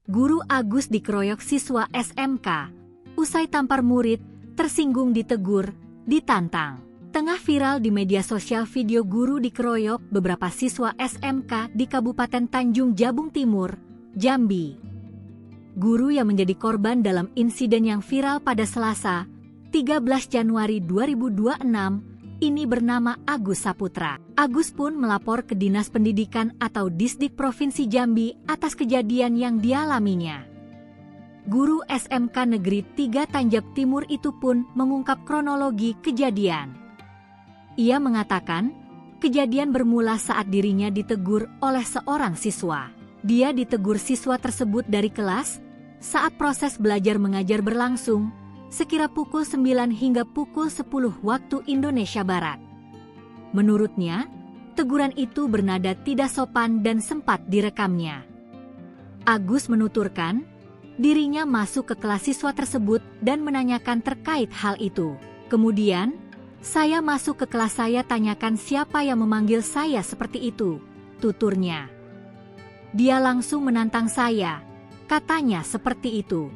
Guru Agus dikeroyok siswa SMK. Usai tampar murid, tersinggung ditegur, ditantang. Tengah viral di media sosial video guru dikeroyok beberapa siswa SMK di Kabupaten Tanjung Jabung Timur, Jambi. Guru yang menjadi korban dalam insiden yang viral pada Selasa, 13 Januari 2026, ini bernama Agus Saputra. Agus pun melapor ke Dinas Pendidikan atau Disdik Provinsi Jambi atas kejadian yang dialaminya. Guru SMK Negeri 3 Tanjab Timur itu pun mengungkap kronologi kejadian. Ia mengatakan, kejadian bermula saat dirinya ditegur oleh seorang siswa. Dia ditegur siswa tersebut dari kelas saat proses belajar mengajar berlangsung, sekira pukul 9 hingga pukul 10 waktu Indonesia Barat. Menurutnya, teguran itu bernada tidak sopan dan sempat direkamnya. Agus menuturkan, dirinya masuk ke kelas siswa tersebut dan menanyakan terkait hal itu. Kemudian, saya masuk ke kelas, saya tanyakan siapa yang memanggil saya seperti itu, tuturnya. Dia langsung menantang saya, katanya seperti itu.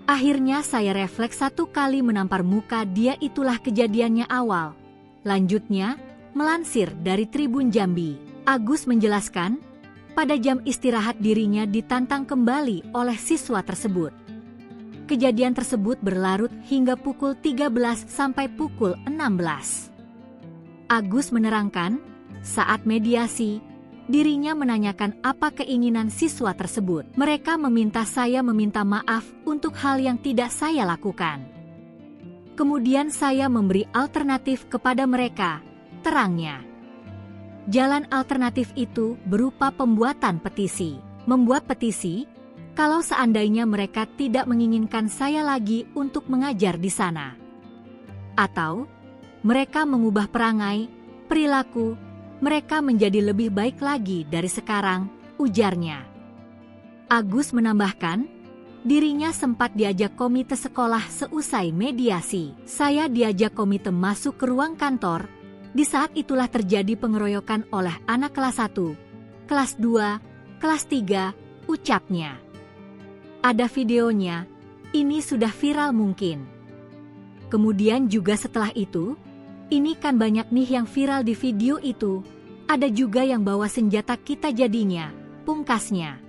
Akhirnya saya refleks satu kali menampar muka dia, itulah kejadiannya awal. Lanjutnya, melansir dari Tribun Jambi, Agus menjelaskan, pada jam istirahat dirinya ditantang kembali oleh siswa tersebut. Kejadian tersebut berlarut hingga pukul 13 sampai pukul 16. Agus menerangkan, saat mediasi, dirinya menanyakan apa keinginan siswa tersebut. Mereka meminta saya meminta maaf untuk hal yang tidak saya lakukan. Kemudian saya memberi alternatif kepada mereka, terangnya. Jalan alternatif itu berupa pembuatan petisi. Membuat petisi, kalau seandainya mereka tidak menginginkan saya lagi untuk mengajar di sana. Atau, mereka mengubah perangai, perilaku, mereka menjadi lebih baik lagi dari sekarang, ujarnya. Agus menambahkan, dirinya sempat diajak komite sekolah seusai mediasi. Saya diajak komite masuk ke ruang kantor, di saat itulah terjadi pengeroyokan oleh anak kelas 1, kelas 2, kelas 3, ucapnya. Ada videonya, ini sudah viral mungkin. Kemudian juga setelah itu, ini kan banyak nih yang viral di video itu, ada juga yang bawa senjata kita jadinya, pungkasnya.